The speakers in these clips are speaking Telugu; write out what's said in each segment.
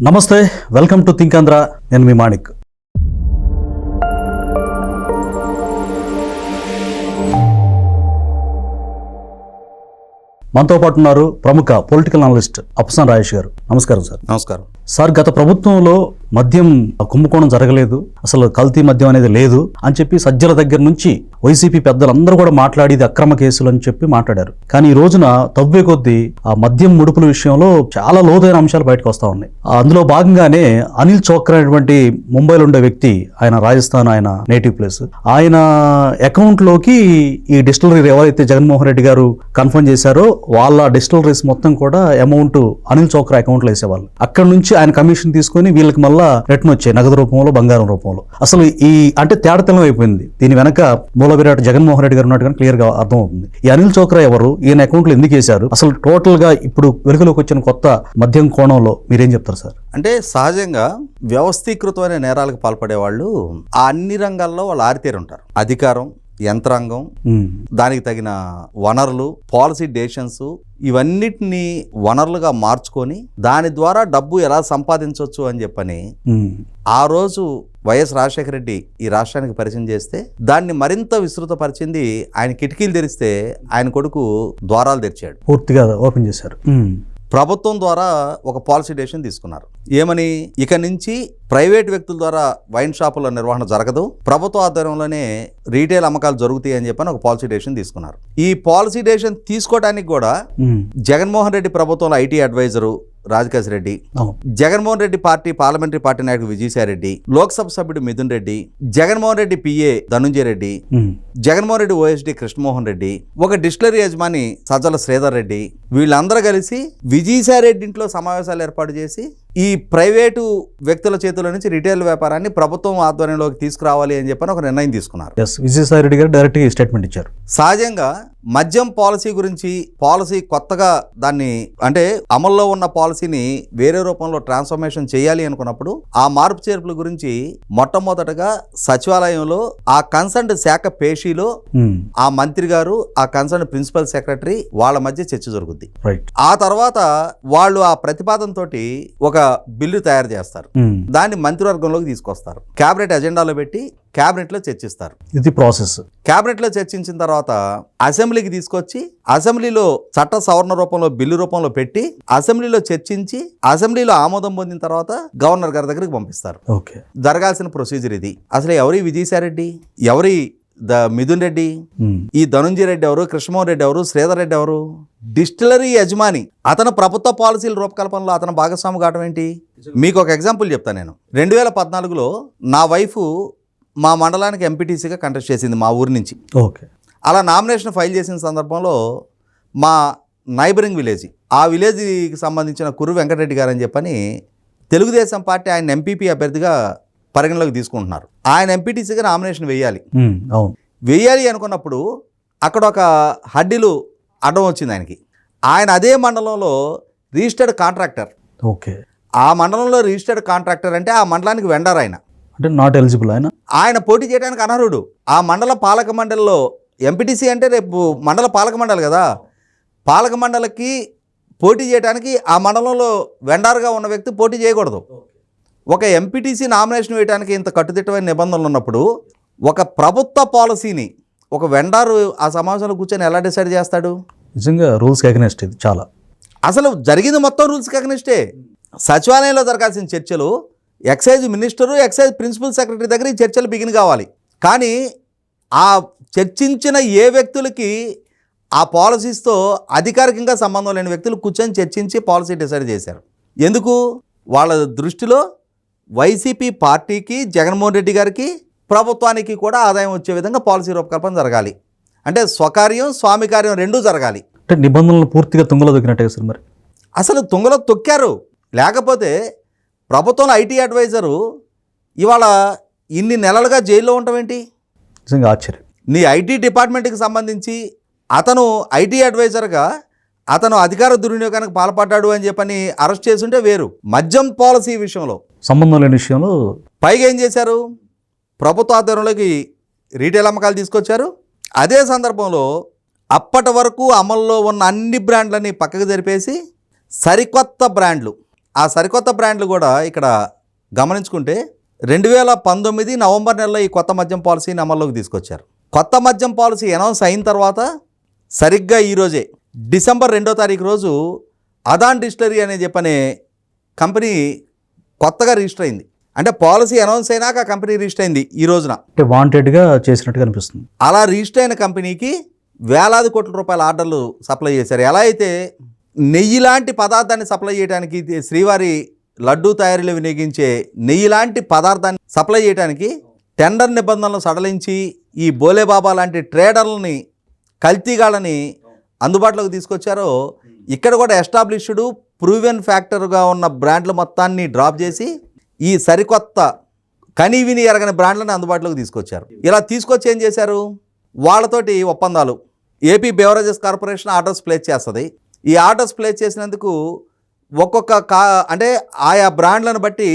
నమస్తే, వెల్కమ్ టు థింక్ ఆంధ్ర. నేను మీ మాణిక్. మనతో పాటు ఉన్నారు ప్రముఖ పొలిటికల్ అనలిస్ట్ అప్పసాని రాజేష్ గారు. నమస్కారం సార్. నమస్కారం సార్, గత ప్రభుత్వంలో మద్యం కుంభకోణం జరగలేదు, అసలు కల్తీ మద్యం అనేది లేదు అని చెప్పి సజ్జల దగ్గర నుంచి వైసీపీ పెద్దలందరూ కూడా మాట్లాడేది అక్రమ కేసులు అని చెప్పి మాట్లాడారు. కానీ ఈ రోజున తవ్వే కొద్దీ ఆ మద్యం ముడుపుల విషయంలో చాలా లోతైన అంశాలు బయటకు వస్తా ఉన్నాయి. అందులో భాగంగానే అనిల్ చోక్రా అనేటువంటి ముంబైలో ఉండే వ్యక్తి, ఆయన రాజస్థాన్, ఆయన నేటివ్ ప్లేస్, ఆయన అకౌంట్ లోకి ఈ డిస్టిలరీ ఎవరైతే జగన్మోహన్ రెడ్డి గారు కన్ఫర్మ్ చేశారో వాళ్ళ డిస్టిలరీస్ మొత్తం కూడా అమౌంట్ అనిల్ చోక్రా అకౌంట్ లో వేసేవాళ్ళు. అక్కడ నుంచి ఆయన కమిషన్ తీసుకొని వీళ్ళకి మళ్ళా రిటర్న్ వచ్చాయి, నగదు రూపంలో, బంగారం రూపంలో. అసలు ఈ అంటే తేడతెల్లం అయిపోయింది. దీని వెనక మూల విరాట్ జగన్మోహన్ రెడ్డి గారు ఉన్నట్టుగా క్లియర్ గా అర్థమవుతుంది. ఈ అనిల్ చోక్రా ఎవరు, ఈయన అకౌంట్ లో ఎందుకు వేశారు, అసలు టోటల్ గా ఇప్పుడు వెలుగులోకి వచ్చిన కొత్త మద్యం కోణంలో మీరేం చెప్తారు సార్? అంటే సహజంగా వ్యవస్థీకృతమైన నేరాలకు పాల్పడే వాళ్ళు ఆ అన్ని రంగాల్లో వాళ్ళు ఆరితేరి ఉంటారు. అధికారం, యంత్రాంగం, దానికి తగిన వనరులు, పాలసీ డెసిషన్స్, ఇవన్నిటిని వనరులుగా మార్చుకొని దాని ద్వారా డబ్బు ఎలా సంపాదించవచ్చు అని చెప్పని ఆ రోజు వైఎస్ రాజశేఖర రెడ్డి ఈ రాష్ట్రానికి పరిచయం చేస్తే దాన్ని మరింత విస్తృతపరిచింది ఆయన. కిటికీలు తెరిస్తే ఆయన కొడుకు ద్వారాలు తెరిచాడు, పూర్తిగా ఓపెన్ చేశారు. ప్రభుత్వం ద్వారా ఒక పాలసీ డెసిషన్ తీసుకున్నారు. ఏమని, ఇక నుంచి ప్రైవేట్ వ్యక్తుల ద్వారా వైన్ షాపుల నిర్వహణ జరగదు, ప్రభుత్వ ఆధ్వర్యంలోనే రీటైల్ అమ్మకాలు జరుగుతాయి అని చెప్పని ఒక పాలసీ డెసిషన్ తీసుకున్నారు. ఈ పాలసీ డెసిషన్ తీసుకోవడానికి కూడా జగన్మోహన్ రెడ్డి ప్రభుత్వంలో IT adviser Rajakesh Reddy, Jaganmohan Reddy party parliamentary party నాయకుడు విజయసాయి రెడ్డి, లోక్సభ సభ్యుడు మిథున్ రెడ్డి, జగన్మోహన్ రెడ్డి పిఏ ధనుంజయ రెడ్డి, జగన్మోహన్ రెడ్డి ఓఎస్డి కృష్ణమోహన్ రెడ్డి, ఒక డిస్టిలరీ యజమాని సజ్జల శ్రీధర్ రెడ్డి, వీళ్ళందరూ కలిసి విజయసాయి రెడ్డి ఇంట్లో సమావేశాలు ఏర్పాటు చేసి ఈ ప్రైవేటు వ్యక్తుల చేతుల నుంచి రిటైల్ వ్యాపారాన్ని ప్రభుత్వం ఆధ్వర్యంలోకి తీసుకురావాలి అని చెప్పని ఒక నిర్ణయం తీసుకున్నారు. విజయసాయి రెడ్డి గారు డైరెక్ట్ గా స్టేట్మెంట్ ఇచ్చారు. సహజంగా మద్యం పాలసీ గురించి, పాలసీ కొత్తగా దాన్ని అంటే అమల్లో ఉన్న పాలసీని వేరే రూపంలో ట్రాన్స్ఫర్మేషన్ చేయాలి అనుకున్నప్పుడు ఆ మార్పు చేర్పుల గురించి మొట్టమొదటగా సచివాలయంలో ఆ కన్సర్న్ శాఖ పేషీలో ఆ మంత్రి గారు, ఆ కన్సర్న్ ప్రిన్సిపల్ సెక్రటరీ వాళ్ళ మధ్య చర్చ జరుగుద్ది. ఆ తర్వాత వాళ్ళు ఆ ప్రతిపాదనతో ఒక బిల్లు తయారు చేస్తారు. దాన్ని మంత్రివర్గంలోకి తీసుకొస్తారు, కేబినెట్ అజెండాలో పెట్టి కేబినెట్ లో చర్చిస్తారు. ఇది ప్రాసెస్. కేబినెట్ లో చర్చించిన తర్వాత అసెంబ్లీకి తీసుకొచ్చి అసెంబ్లీలో చట్ట సవరణ రూపంలో, బిల్లు రూపంలో పెట్టి అసెంబ్లీలో చర్చించి అసెంబ్లీలో ఆమోదం పొందిన తర్వాత గవర్నర్ గారి దగ్గరికి పంపిస్తారు. జరగాల్సిన ప్రొసీజర్ ఇది. అసలు ఎవరి విజయసాయి రెడ్డి, ఎవరి మిథున్ రెడ్డి, ఈ ధనుంజయ రెడ్డి ఎవరు, కృష్ణమోహన్ రెడ్డి ఎవరు, శ్రీధర్ రెడ్డి ఎవరు? డిస్టిలరీ యజమాని. అతను ప్రభుత్వ పాలసీల రూపకల్పనలో అతను భాగస్వామి కావడం ఏంటి? మీకు ఒక ఎగ్జాంపుల్ చెప్తాను నేను. 2014లో నా వైఫ్ మా మండలానికి ఎంపీటీసీగా కంటెస్ట్ చేసింది మా ఊరి నుంచి. అలా నామినేషన్ ఫైల్ చేసిన సందర్భంలో మా నైబరింగ్ విలేజ్, ఆ విలేజ్కి సంబంధించిన కుర్రు వెంకటరెడ్డి గారు అని చెప్పని తెలుగుదేశం పార్టీ ఆయన ఎంపీపీ అభ్యర్థిగా పరిగణలోకి తీసుకుంటున్నారు. ఆయన ఎంపీటీసీగా నామినేషన్ వేయాలి అనుకున్నప్పుడు అక్కడ ఒక హడ్డీలు అడ్డం వచ్చింది ఆయనకి. ఆయన అదే మండలంలో రిజిస్టర్డ్ కాంట్రాక్టర్. ఆ మండలంలో రిజిస్టర్డ్ కాంట్రాక్టర్ అంటే ఆ మండలానికి వెండర్. ఆయన అంటే నాట్ ఎలిజిబుల్. ఆయన పోటీ చేయడానికి అనర్హుడు. ఆ మండల పాలక మండలిలో ఎంపీటీసీ అంటే రేపు మండల పాలక మండలి కదా, పాలక మండలికి పోటీ చేయడానికి ఆ మండలంలో వెండర్గా ఉన్న వ్యక్తి పోటీ చేయకూడదు. ఒక ఎంపీటీసీ నామినేషన్ వేయడానికి ఇంత కట్టుదిట్టమైన నిబంధనలు ఉన్నప్పుడు ఒక ప్రభుత్వ పాలసీని ఒక వెండర్ ఆ సమావేశంలో కూర్చొని ఎలా డిసైడ్ చేస్తాడు? నిజంగా రూల్స్ అగెన్స్ట్ ఇది. చాలా అసలు జరిగింది మొత్తం రూల్స్ అగెన్స్టే. సచివాలయంలో జరగాల్సిన చర్చలు excise minister, excise principal secretary దగ్గర ఈ చర్చలు బిగిన్ కావాలి. కానీ ఆ చర్చించిన ఏ వ్యక్తులకి ఆ పాలసీస్తో అధికారికంగా సంబంధం లేని వ్యక్తులు కూర్చొని చర్చించి పాలసీ డిసైడ్ చేశారు. ఎందుకు? వాళ్ళ దృష్టిలో వైసీపీ పార్టీకి, జగన్మోహన్ రెడ్డి గారికి, ప్రభుత్వానికి కూడా ఆదాయం వచ్చే విధంగా పాలసీ రూపకల్పన జరగాలి. అంటే స్వకార్యం, స్వామి కార్యం రెండూ జరగాలి. అంటే నిబంధనలు పూర్తిగా తుంగలో దొక్కినట్టే సార్. మరి అసలు తుంగలో తొక్కారు. లేకపోతే ప్రభుత్వంలో ఐటీ అడ్వైజరు ఇవాళ ఇన్ని నెలలుగా జైల్లో ఉండటం ఏంటి? నిజంగా ఆశ్చర్యం. నీ ఐటీ డిపార్ట్మెంట్కి సంబంధించి అతను ఐటీ అడ్వైజర్గా అతను అధికార దుర్వినియోగానికి పాల్పడ్డాడు అని చెప్పని అరెస్ట్ చేస్తుంటే వేరు. మద్యం పాలసీ విషయంలో సంబంధం లేని విషయంలో పైగా ఏం చేశారు? ప్రభుత్వ ఆధ్వర్యంలోకి రీటైల్ అమ్మకాలు తీసుకొచ్చారు. అదే సందర్భంలో అప్పటి వరకు అమల్లో ఉన్న అన్ని బ్రాండ్లని పక్కకు జరిపేసి సరికొత్త బ్రాండ్లు ఆ సరికొత్త బ్రాండ్లు కూడా ఇక్కడ గమనించుకుంటే 2019 నవంబర్ నెలలో ఈ కొత్త మద్యం పాలసీని అమల్లోకి తీసుకొచ్చారు. కొత్త మద్యం పాలసీ అనౌన్స్ అయిన తర్వాత సరిగ్గా ఈరోజే డిసెంబర్ 2వ తారీఖు రోజు అదాన్ డిస్టిలరీ అనే చెప్పనే కంపెనీ కొత్తగా రిజిస్టర్ అయింది. అంటే పాలసీ అనౌన్స్ అయినాక ఆ కంపెనీ రిజిస్టర్ అయింది ఈ రోజున. అంటే వాంటెడ్గా చేసినట్టుగా అనిపిస్తుంది. అలా రిజిస్టర్ అయిన కంపెనీకి వేలాది కోట్ల రూపాయల ఆర్డర్లు సప్లై చేశారు. ఎలా అయితే నెయ్యి లాంటి పదార్థాన్ని సప్లై చేయడానికి, శ్రీవారి లడ్డూ తయారీలో వినియోగించే నెయ్యి లాంటి పదార్థాన్ని సప్లై చేయడానికి టెండర్ నిబంధనలు సడలించి ఈ బోలేబాబా లాంటి ట్రేడర్లని, కల్తీగాళ్ళని అందుబాటులోకి తీసుకొచ్చారో, ఇక్కడ కూడా ఎస్టాబ్లిష్డ్ ప్రూవెన్ ఫ్యాక్టర్గా ఉన్న బ్రాండ్లు మొత్తాన్ని డ్రాప్ చేసి ఈ సరికొత్త కనీవిని ఎరగని బ్రాండ్లను అందుబాటులోకి తీసుకొచ్చారు. ఇలా తీసుకొచ్చి ఏం చేశారు, వాళ్ళతోటి ఒప్పందాలు. AP beverages corporation orders place చేస్తుంది. ఈ ఆర్డర్స్ ప్లేస్ చేసినందుకు ఒక్కొక్క అంటే ఆయా బ్రాండ్లను బట్టి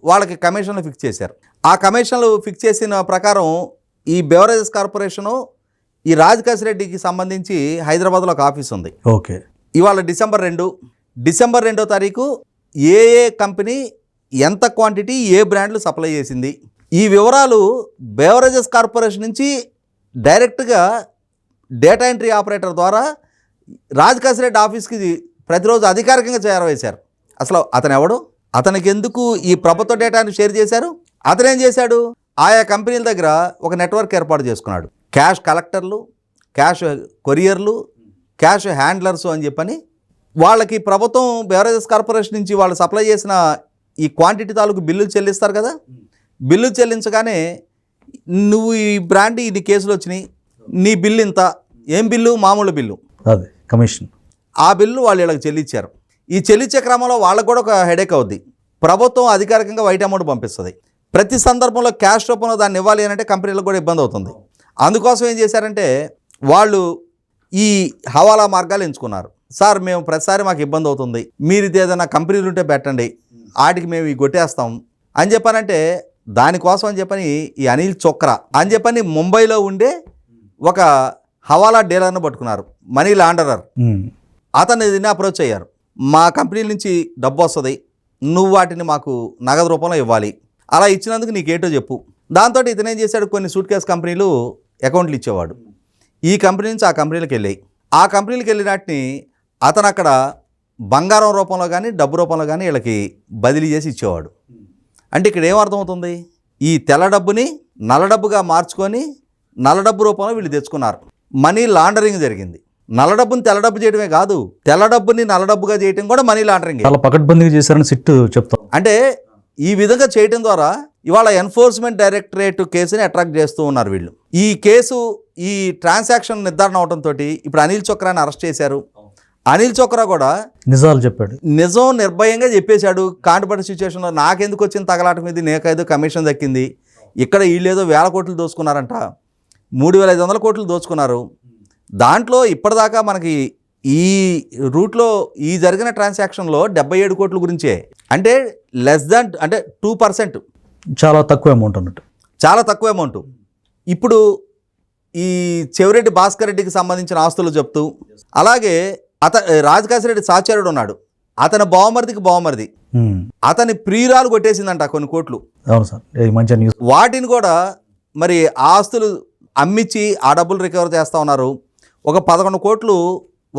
వాళ్ళకి కమిషన్లు ఫిక్స్ చేశారు. ఆ కమిషన్లు ఫిక్స్ చేసిన ప్రకారం ఈ బెవరేజెస్ కార్పొరేషను ఈ రాజకేశ్ రెడ్డికి సంబంధించి హైదరాబాద్లో ఒక ఆఫీస్ ఉంది. ఓకే. ఇవాళ డిసెంబర్ 2వ తారీఖు ఏ కంపెనీ ఎంత క్వాంటిటీ ఏ బ్రాండ్లు సప్లై చేసింది, ఈ వివరాలు బెవరేజెస్ కార్పొరేషన్ నుంచి డైరెక్ట్గా డేటా ఎంట్రీ ఆపరేటర్ ద్వారా రాజకేశ్ రెడ్డి ఆఫీస్కి ప్రతిరోజు అధికారికంగా చేరవేశారు. అసలు అతను ఎవడు, అతనికి ఎందుకు ఈ ప్రభుత్వ డేటాను షేర్ చేశారు? అతనేం చేశాడు, ఆయా కంపెనీల దగ్గర ఒక నెట్వర్క్ ఏర్పాటు చేసుకున్నాడు. క్యాష్ కలెక్టర్లు, క్యాష్ కొరియర్లు, క్యాష్ హ్యాండ్లర్స్ అని చెప్పని వాళ్ళకి ప్రభుత్వం బెవరేజెస్ కార్పొరేషన్ నుంచి వాళ్ళు సప్లై చేసిన ఈ క్వాంటిటీ తాలూకు బిల్లులు చెల్లిస్తారు కదా. బిల్లు చెల్లించగానే నువ్వు ఈ బ్రాండ్ ఇన్ని కేసులు వచ్చినాయి, నీ బిల్లు ఇంత, ఏం బిల్లు, మామూలు బిల్లు, అదే కమిషన్, ఆ బిల్లు వాళ్ళు వీళ్ళకి చెల్లించారు. ఈ చెల్లించే క్రమంలో వాళ్ళకు కూడా ఒక హెడేక్ అవుద్ది. ప్రభుత్వం అధికారికంగా వైట్ అమౌంట్ పంపిస్తుంది. ప్రతి సందర్భంలో క్యాష్ రూపంలో దాన్ని ఇవ్వాలి అని అంటే కంపెనీలకు కూడా ఇబ్బంది అవుతుంది. అందుకోసం ఏం చేశారంటే వాళ్ళు ఈ హవాలా మార్గాలు ఎంచుకున్నారు. సార్ మేము ప్రతిసారి మాకు ఇబ్బంది అవుతుంది, మీరు ఇది ఏదైనా కంపెనీలు ఉంటే పెట్టండి, వాటికి మేము ఈ కొట్టేస్తాం అని చెప్పానంటే దానికోసం అని చెప్పని ఈ అనిల్ చోక్రా అని చెప్పని ముంబైలో ఉండే ఒక హవాలా డీలర్ను పట్టుకున్నారు, మనీ లాండరర్. అతన్ని దీన్ని అప్రోచ్ అయ్యారు. మా కంపెనీల నుంచి డబ్బు వస్తుంది, నువ్వు వాటిని మాకు నగదు రూపంలో ఇవ్వాలి, అలా ఇచ్చినందుకు నీకేటో చెప్పు. దాంతో ఇతనేం చేశాడు, కొన్ని సూట్ కేస్ కంపెనీలు అకౌంట్లు ఇచ్చేవాడు. ఈ కంపెనీ నుంచి ఆ కంపెనీలకు వెళ్ళాయి. ఆ కంపెనీలకు వెళ్ళినట్టుని అతను అక్కడ బంగారం రూపంలో కానీ డబ్బు రూపంలో కానీ వీళ్ళకి బదిలీ చేసి ఇచ్చేవాడు. అంటే ఇక్కడ ఏమర్థమవుతుంది, ఈ తెల్ల డబ్బుని నల్ల డబ్బుగా మార్చుకొని నల్ల డబ్బు రూపంలో వీళ్ళు తెచ్చుకున్నారు. మనీ లాండరింగ్ జరిగింది. నల్ల డబ్బుని తెల్ల డబ్బు చేయడమే కాదు, తెల్ల డబ్బుని నల్ల డబ్బుగా చేయడం కూడా మనీ లాండరింగ్. చాలా పకడ్బందీగా చేశారని సిట్ చెప్తాం. అంటే ఈ విధంగా చేయడం ద్వారా ఇవాళ ఎన్ఫోర్స్మెంట్ డైరెక్టరేట్ కేసుని అట్రాక్ట్ చేస్తూ ఉన్నారు వీళ్ళు. ఈ కేసు ఈ ట్రాన్సాక్షన్ నిర్ధారణ అవడంతో ఇప్పుడు అనిల్ చోక్రాని అరెస్ట్ చేశారు. అనిల్ చోక్రా కూడా నిజాలు చెప్పాడు, నిజం నిర్భయంగా చెప్పేశాడు. కాంటిపడి సిచ్యువేషన్లో నాకెందుకు వచ్చిన తగలాట మీద నీకైదు కమిషన్ దక్కింది, ఇక్కడ వీళ్ళేదో 1000 కోట్లు దోచుకున్నారంట, 3500 కోట్లు దోచుకున్నారు. దాంట్లో ఇప్పటిదాకా మనకి ఈ రూట్లో ఈ జరిగిన ట్రాన్సాక్షన్లో 77 కోట్ల గురించే, అంటే లెస్ దాన్, అంటే 2%, చాలా తక్కువ అమౌంట్ అన్నట్టు, చాలా తక్కువ అమౌంట్. ఇప్పుడు ఈ చెవిరెడ్డి భాస్కర్ రెడ్డికి సంబంధించిన ఆస్తులు చెప్తూ, అలాగే రాజకేశ్ రెడ్డి సాచార్యుడు ఉన్నాడు, అతని బావమరిది అతని ప్రియురాలు కొట్టేసిందంట కొన్ని కోట్లు. అవును సార్, ఈ మంచి న్యూస్. వాటిని కూడా మరి ఆస్తులు అమ్మించి ఆ డబ్బులు రికవర్ చేస్తూ ఉన్నారు. ఒక 11 కోట్లు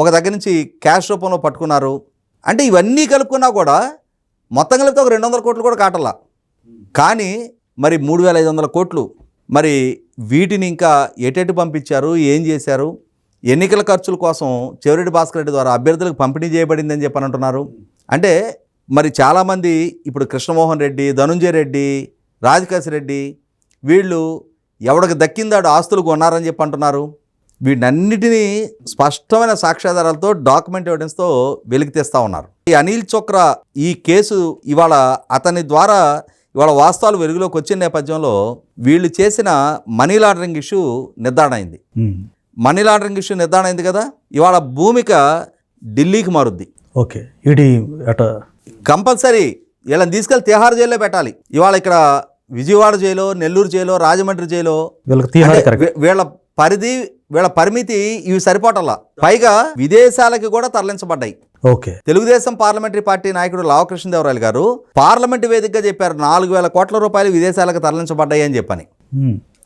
ఒక దగ్గర నుంచి క్యాష్ రూపంలో పట్టుకున్నారు. అంటే ఇవన్నీ కలుపుకున్నా కూడా మొత్తం కలిపితే ఒక 200 కోట్లు కూడా కాటల్లా. కానీ మరి 3500 కోట్లు మరి వీటిని ఇంకా ఎటెటు పంపించారు, ఏం చేశారు, ఎన్నికల ఖర్చుల కోసం చెవిరెడ్డి భాస్కర్ రెడ్డి ద్వారా అభ్యర్థులకు పంపిణీ చేయబడిందని చెప్పని అంటున్నారు. అంటే మరి చాలామంది ఇప్పుడు కృష్ణమోహన్ రెడ్డి, ధనుంజయ రెడ్డి, రాజకేశ్ రెడ్డి వీళ్ళు ఎవడికి దక్కిందాడు ఆస్తులు కొన్నారని చెప్పి అంటున్నారు. వీటన్నిటినీ స్పష్టమైన సాక్ష్యాధారాలతో, డాక్యుమెంట్ ఎవిడెన్స్తో వెలికి తీస్తూ ఉన్నారు. ఈ అనిల్ చోక్రా ఈ కేసు ఇవాళ అతని ద్వారా ఇవాళ వాస్తవాలు వెలుగులోకి వచ్చిన నేపథ్యంలో వీళ్ళు చేసిన మనీ లాండరింగ్ ఇష్యూ నిర్ధారణ అయింది. మనీ లాండరింగ్ ఇష్యూ నిర్ధారణ అయింది కదా, ఇవాళ భూమిక ఢిల్లీకి మారుద్ది. ఓకే, ఇది అట కంపల్సరీ వీళ్ళని తీసుకెళ్ళి తిహార్ జైల్లో పెట్టాలి. ఇవాళ ఇక్కడ విజయవాడ జైలో, నెల్లూరు జైలో, రాజమండ్రి జైలో వీళ్ళ పరిధి, వీళ్ళ పరిమితి ఇవి సరిపోటల్లా. పైగా విదేశాలకి కూడా తరలించబడ్డాయి. ఓకే. తెలుగుదేశం పార్లమెంటరీ పార్టీ నాయకుడు లావకృష్ణదేవరాయలు గారు పార్లమెంటు వేదికగా చెప్పారు 4,000 కోట్ల రూపాయలు విదేశాలకు తరలించబడ్డాయి అని చెప్పని.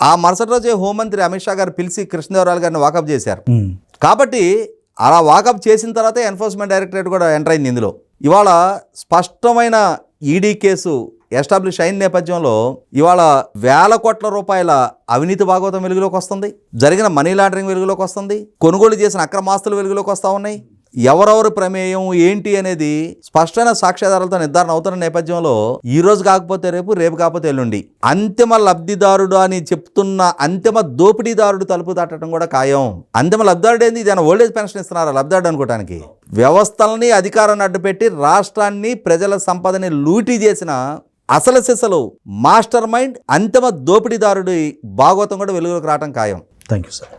ఆ మరుసటి రోజే హోంమంత్రి అమిత్ షా గారు పిలిచి కృష్ణదేవరాయలు గారిని వాకప్ చేశారు. కాబట్టి అలా వాకప్ చేసిన తర్వాతే ఎన్ఫోర్స్మెంట్ డైరెక్టరేట్ కూడా ఎంటర్ అయింది ఇందులో. ఇవాళ స్పష్టమైన ఈడీ కేసు ఎస్టాబ్లిష్ అయిన నేపథ్యంలో ఇవాళ 1,000 కోట్ల రూపాయల అవినీతి భాగవతం వెలుగులోకి వస్తుంది, జరిగిన మనీ లాండరింగ్ వెలుగులోకి వస్తుంది, కొనుగోలు చేసిన అక్రమాస్తులు వెలుగులోకి వస్తూ ఉన్నాయి. ఎవరెవరు ప్రమేయం ఏంటి అనేది స్పష్టమైన సాక్ష్యాధారాలతో నిర్ధారణ అవుతున్న నేపథ్యంలో ఈ రోజు కాకపోతే రేపు, రేపు కాకపోతే ఎల్లుండి అంతిమ లబ్ధిదారుడు అని చెప్తున్న అంతిమ దోపిడీదారుడు తలుపు తట్టడం కూడా ఖాయం. అంతిమ లబ్ధిదారుడు ఏంది? ఇది ఓల్డేజ్ పెన్షన్ ఇస్తున్నారా లబ్ధిదారుడు అనుకోవడానికి? వ్యవస్థలని అధికారాన్ని అడ్డుపెట్టి రాష్ట్రాన్ని, ప్రజల సంపదని లూటీ చేసిన అసలు సిసలు మాస్టర్ మైండ్ అంతిమ దోపిడీదారుడి భాగవతం కూడా వెలుగులోకి రావడం ఖాయం. Thank you sir.